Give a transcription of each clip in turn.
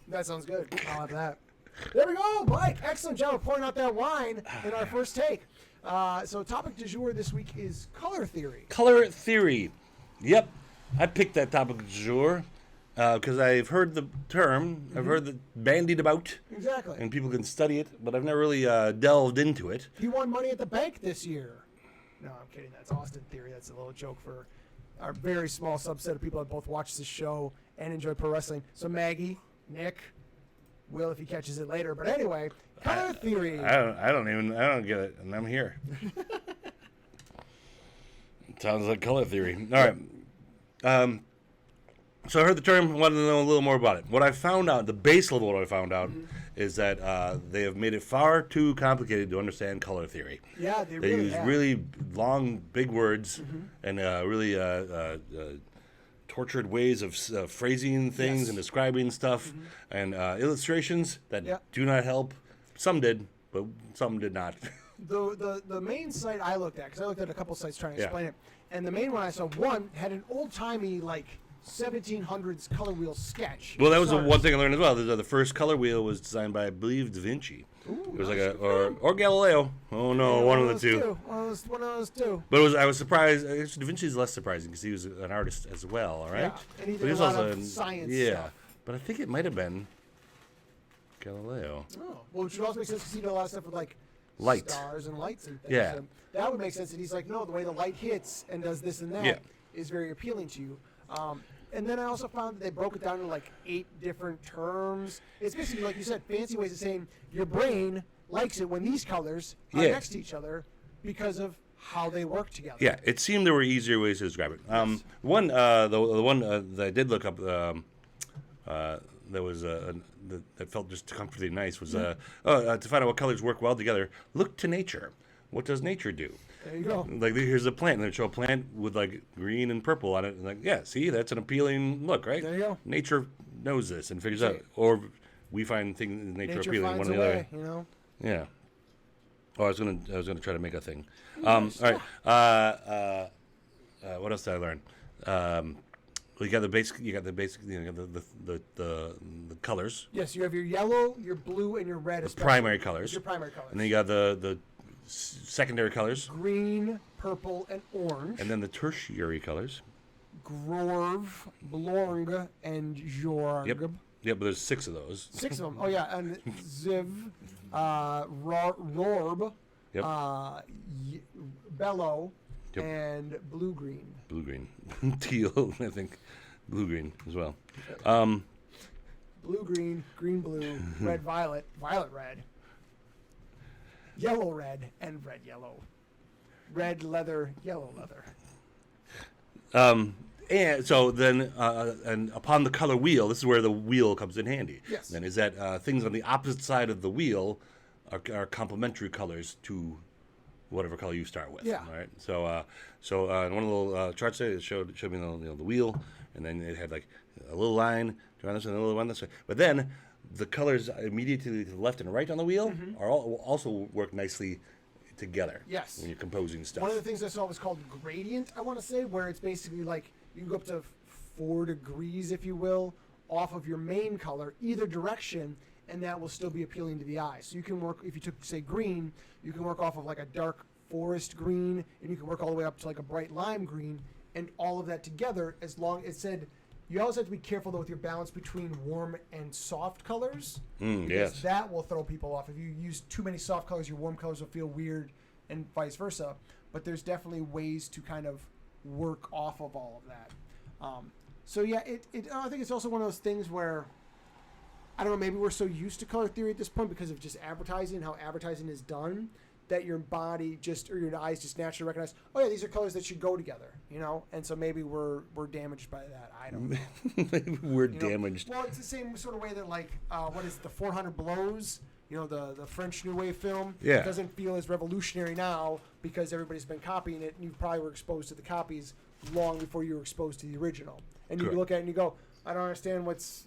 That sounds good. I'll have that. There we go, Mike. Excellent job of pouring out that wine in our first take. So topic du jour this week is color theory. Color theory. Yep. I picked that topic du jour because I've heard the term. I've heard it bandied about. Exactly. And people can study it, but I've never really delved into it. He won money at the bank this year. No, I'm kidding. That's Austin theory. That's a little joke for our very small subset of people that both watch this show and enjoy pro wrestling. So Maggie, Nick, Will, if he catches it later. But anyway, color theory. I don't get it, and I'm here. Sounds like color theory. All right. So I heard the term, wanted to know a little more about it. What I found out, the base level of what I found out, is that they have made it far too complicated to understand color theory. Yeah, They really use have. really long, big words and really tortured ways of phrasing things and describing stuff and illustrations that do not help. Some did, but some did not. The main site I looked at, because I looked at a couple sites trying to explain it, and the main one I saw, one had an old-timey, 1700s color wheel sketch. Well, that was the one thing I learned as well. The first color wheel was designed by, I believe, Da Vinci. Ooh, it was or Galileo. Oh no, one of the two. One of those two. But I was surprised. Da Vinci's less surprising because he was an artist as well. All right. Yeah, and he But did was a lot also of science yeah, stuff. but I think it might have been Galileo. Oh, well, which would also make sense because he did a lot of stuff with Light. stars and lights and things. Yeah. So that would make sense. And he's like, no, the way the light hits and does this and that is very appealing to you. And then I also found that they broke it down into 8 different terms. It's basically, like you said, fancy ways of saying your brain likes it when these colors are next to each other because of how they work together. Yeah, it seemed there were easier ways to describe it. The one that I did look up that was that felt just comfortably nice was to find out what colors work well together. Look to nature. What does nature do? There you go. Here's a plant. And they show a plant with green and purple on it. And see, that's an appealing look, right? There you go. Nature knows this and figures out. Or we find things in nature appealing one or the other. You know? Yeah. Oh, I was gonna try to make a thing. All right. What else did I learn? You got the basic. You got the colors. Yes, you have your yellow, your blue, and your red. The primary colors. Your primary colors. And then you got the secondary colors. Green, purple, and orange. And then the tertiary colors. Grorv, Blorg, and Jour. Yep, but there's 6 of those. 6 of them. Oh, yeah. And Ziv, Rorb, Bellow, and Blue-Green. Blue-Green. Teal, I think. Blue-Green as well. Blue-Green, green-blue, red-violet, violet-red, yellow-red, and red-yellow. Red leather, yellow leather. And so then, and upon the color wheel, this is where the wheel comes in handy. Yes. Then is that things on the opposite side of the wheel are complementary colors to whatever color you start with. Yeah. All right. So in one of the little charts there, it showed me the wheel, and then it had a little line around this and a little one this way. But then the colors immediately to the left and right on the wheel also work nicely together. Yes. When you're composing stuff. One of the things I saw was called gradient, I want to say, where it's basically you can go up to 4 degrees, if you will, off of your main color, either direction, and that will still be appealing to the eye. So you can work, if you took, say, green, you can work off of a dark forest green, and you can work all the way up to a bright lime green, and all of that together, as long as it said, you always have to be careful, though, with your balance between warm and soft colors. Yes. That will throw people off. If you use too many soft colors, your warm colors will feel weird, and vice versa. But there's definitely ways to kind of work off of all of that. So yeah, I think it's also one of those things where, I don't know, maybe we're so used to color theory at this point because of just advertising and how advertising is done, that your body or your eyes just naturally recognize, oh yeah, these are colors that should go together, and so maybe we're damaged by that. I don't know. We're damaged. Well, it's the same sort of way that what is it, the 400 Blows, the French New Wave film, doesn't feel as revolutionary now because everybody's been copying it, and you probably were exposed to the copies long before you were exposed to the original. And you look at it and you go, I don't understand this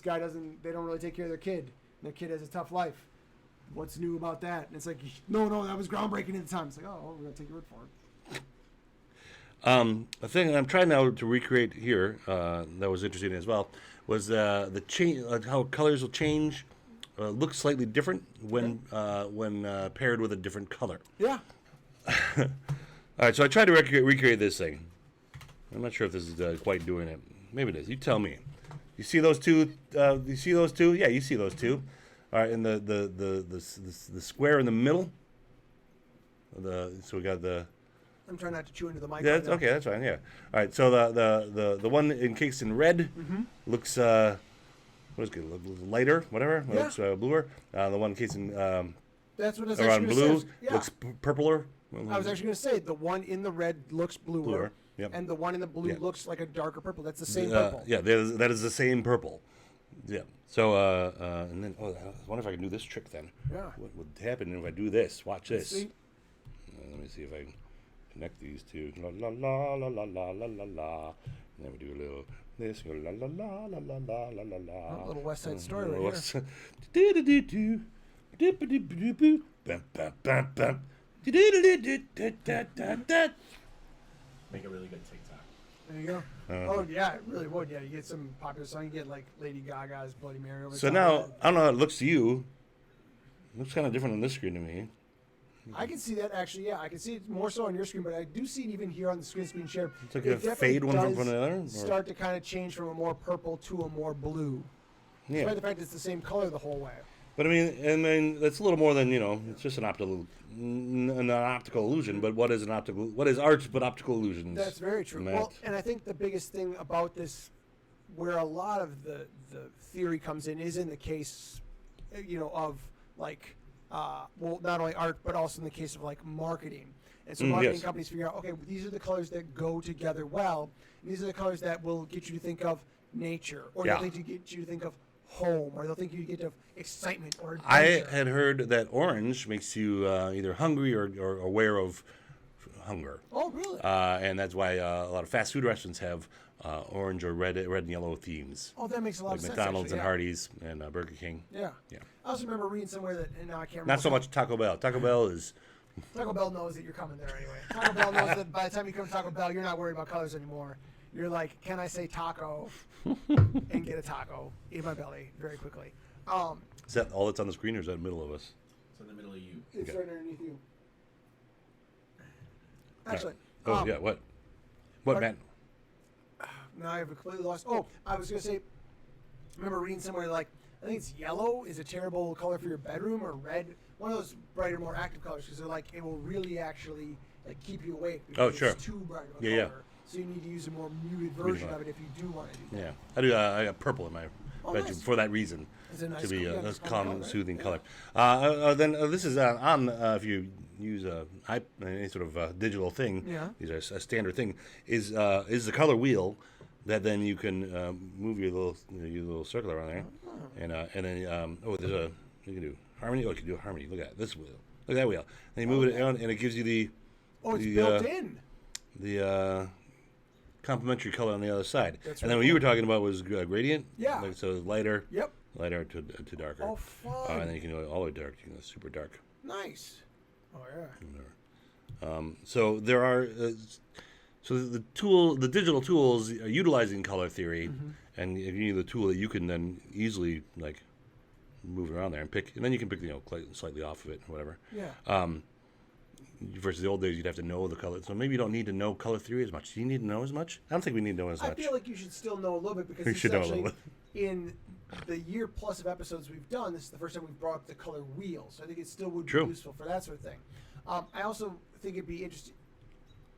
guy they don't really take care of their kid. And their kid has a tough life. What's new about that? And it's no, that was groundbreaking at the time. It's oh, we're going to take your word for A thing I'm trying now to recreate here that was interesting as well was the change, how colors will change, look slightly different when paired with a different color. Yeah. All right, so I tried to recreate this thing. I'm not sure if this is quite doing it. Maybe it is. You tell me. You see those two? You see those two? Yeah, you see those two. All right, and the square in the middle. So we got the. I'm trying not to chew into the mic. Yeah, right now. okay, that's fine. Yeah. All right, so the one encased in red looks what is it? Lighter, whatever. Yeah. Looks bluer. The one encased in That's what I was around actually blue going to say. Yeah. looks purpler. I was actually going to say the one in the red looks bluer, Bluer, yep. and the one in the blue Yeah. looks like a darker purple. That's the same purple. Yeah, that is the same purple. Yeah. So and then I wonder if I can do this trick then. Yeah. What would happen if I do this? Watch this. See? Let me see if I can connect these two. La la la la la la la la la. And then we do a little this. Go la la la la la la la la la. A little West Side Story right here. Do do do do. Do do do do do. Bam bam bam bam. Do do do do do da da da. Make a really good TikTok. There you go. Oh yeah, it really would. Yeah, you get some popular song. You get like Lady Gaga's Bloody Mary. Over the So top now of it. I don't know how it looks to you. It looks kind of different on this screen to me. I can see that actually. Yeah, I can see it more so on your screen, but I do see it even here on the screen being shared. It's like It a definitely fade one from does another. Or? Start to kind of change from a more purple to a more blue. Yeah. Despite the fact it's the same color the whole way. But I mean, that's a little more than it's just an optical illusion. But what is an optical? What is art but optical illusions? That's very true. Matt? Well, and I think the biggest thing about this, where a lot of the theory comes in, is in the case, of like, well, not only art but also in the case of like marketing. And so marketing yes. companies figure out, okay, these are the colors that go together well. And these are the colors that will get you to think of nature, or Yeah. they'll think to get you to think of home, or they'll think you get of excitement or I adventure. had heard that orange makes you either hungry or aware of hunger. Oh, really? And that's why a lot of fast food restaurants have orange or red and yellow themes, Oh, that makes a lot like of sense. McDonald's actually, and Hardee's and Burger King. Yeah. Yeah. I also remember reading somewhere that, and now I can't remember. Not so much Taco Bell. Taco Bell is Taco Bell knows that you're coming there anyway. Taco Bell knows that by the time you come to Taco Bell, you're not worried about colors anymore. You're like, can I say taco and get a taco in my belly very quickly? is that all that's on the screen, or is that in the middle of us? It's in the middle of you. It's Okay. right underneath you. Actually, Oh yeah, what? What, are- Matt? now I've completely lost. Oh, I was gonna say, I remember reading somewhere like, I think it's yellow is a terrible color for your bedroom, or red, one of those brighter, more active colors, because they're like, it will really actually like keep you awake. Because Oh, sure. It's too bright of a Yeah, yeah. color. So you need to use a more muted version of it if you do want to do that. Yeah, I do. I got purple in my Oh, bedroom nice. for that reason, It's a nice to be color, yeah, a it's a calm, color, right? soothing Yeah. color. Then this is on if you use any sort of digital thing. Yeah. These are a standard thing. Is the color wheel that then you can move your little circle around there, and then there's a you can do harmony. Oh, you can do harmony. Look at this wheel. Look at that wheel. And you move it around, and it gives you the Oh, it's the, built in. the complementary color on the other side. That's and really then what you were talking about was gradient. Yeah. Like, so lighter. Yep. Lighter to darker. Oh, fun. And then you can go all the way dark. You can go super dark. Nice. Oh yeah. So there are. So the digital tools are utilizing color theory, and if you need the tool that you can then easily like move around there and pick, and then you can pick slightly off of it or whatever. Yeah. Versus the old days, you'd have to know the color. So maybe you don't need to know color theory as much. Do you need to know as much? I don't think we need to know as I much. feel like you should still know a little bit because We this should is know a little actually in the year plus of episodes we've done. This is the first time we've brought up the color wheel, so I think it still would True. be useful for that sort of thing. I also think it'd be interesting.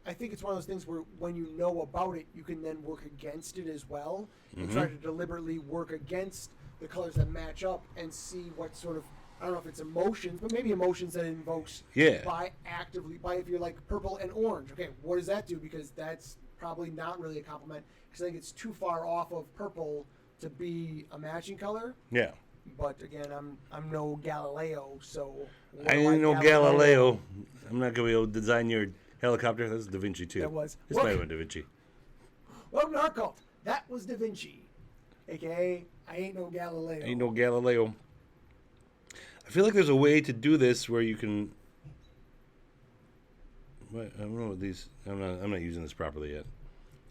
I think it's one of those things where when you know about it, you can then work against it as well and try to deliberately work against the colors that match up and see what sort of, I don't know if it's emotions, but maybe emotions that it invokes Yeah. by if you're like purple and orange. Okay, what does that do? Because that's probably not really a compliment because I think it's too far off of purple to be a matching color. Yeah. But again, I'm no Galileo, so what I do ain't no Galileo. I'm not gonna be able to design your helicopter. That's Da Vinci too. That was- It's Look. not even Da Vinci. Welcome to our cult. That was Da Vinci, aka I ain't no Galileo. Ain't no Galileo. I feel like there's a way to do this where you can. I don't know what these. I'm not using this properly yet.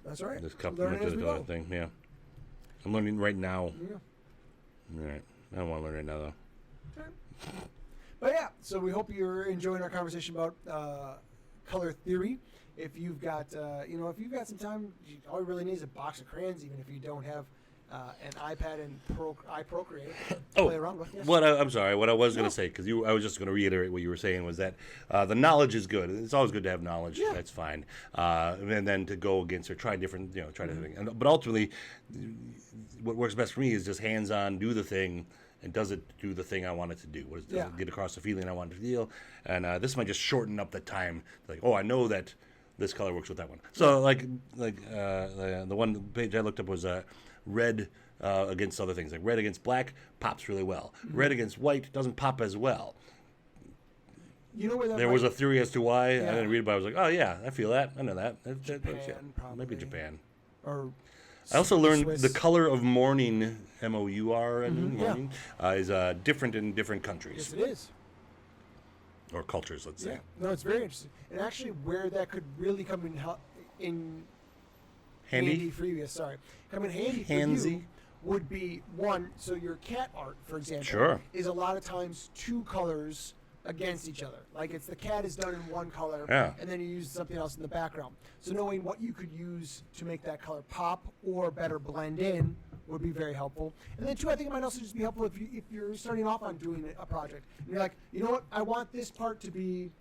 That's right. This cup Learning as we go. thing. Yeah. I'm learning right now. Yeah. All right. I don't want to learn right now though. Okay. But yeah, so we hope you're enjoying our conversation about color theory. If you've got, if you've got some time, all you really need is a box of crayons, even if you don't have an iPad and iProcreate. Play around with. Yes. I'm sorry. What I was going to say, because I was just going to reiterate what you were saying, was that the knowledge is good. It's always good to have knowledge. Yeah. That's fine. And then to go against or try different, different things. But ultimately, what works best for me is just hands-on, do the thing. And does it do the thing I want it to do? Does it get across the feeling I want it to feel? And this might just shorten up the time. Like, I know that this color works with that one. So, the one page I looked up was red against other things. Like red against black pops really well. Mm-hmm. Red against white doesn't pop as well. You know where that there was a theory as to why. Yeah. I didn't read it, but I was like, oh yeah, I feel that. I know that. Japan, probably. Maybe Japan. Or I also learned Swiss. the color of mourning, M-O-U-R, mourning, yeah. is different in different countries. Yes, it is. Or cultures, let's say. Yeah. No, it's very interesting. And actually, where that could really come in handy for you, come in handy for you would be one. So your cat art, for example, is a lot of times two colors against each other. Like the cat is done in one color, and then you use something else in the background. So knowing what you could use to make that color pop or better blend in would be very helpful. And then two, I think it might also just be helpful if you're starting off on doing a project. And you're like, you know what, I want this part to be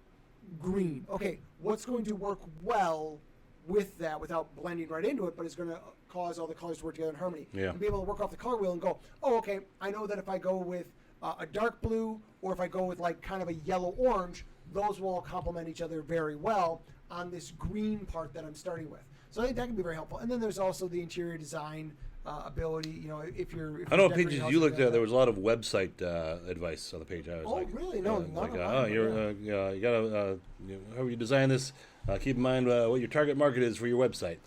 green. Okay, what's going to work well with that without blending right into it, but it's going to cause all the colors to work together in harmony. Yeah. And be able to work off the color wheel and go, oh, okay, I know that if I go with a dark blue, or if I go with like kind of a yellow-orange, those will all complement each other very well on this green part that I'm starting with. So I think that can be very helpful. And then there's also the interior design ability. If you're I know what pages you looked at. There was a lot of website advice on the page. I was really? No, like, you gotta how you design this. Keep in mind what your target market is for your website.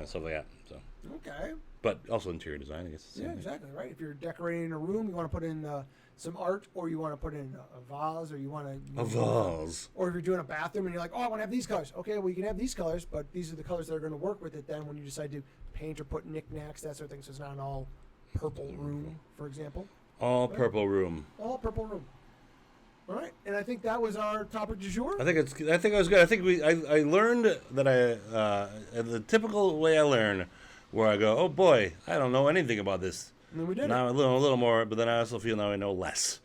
Stuff like that. So. Okay. But also interior design, I guess. Yeah, exactly, right. If you're decorating a room, you want to put in some art, or you want to put in a vase, or you want to... A vase. Or if you're doing a bathroom and you're like, oh, I want to have these colors. Okay, well, you can have these colors, but these are the colors that are going to work with it then when you decide to paint or put knickknacks, that sort of thing. So it's not an all purple room, for example. All purple room. All purple room. All right, and I think that was our topic du jour. I think it was good. I think I learned that the typical way I learn, where I go, oh boy, I don't know anything about this. And then we did now it. a little more, but then I also feel now I know less.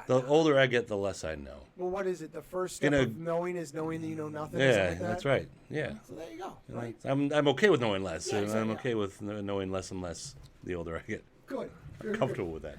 The older I get, the less I know. Well, what is it? The first step of knowing is knowing that you know nothing. Yeah, or something like that? that's right. Yeah. So there you go. Right. I'm okay with knowing less. Yeah, exactly. I'm okay with knowing less and less the older I get. Good. I'm comfortable with that.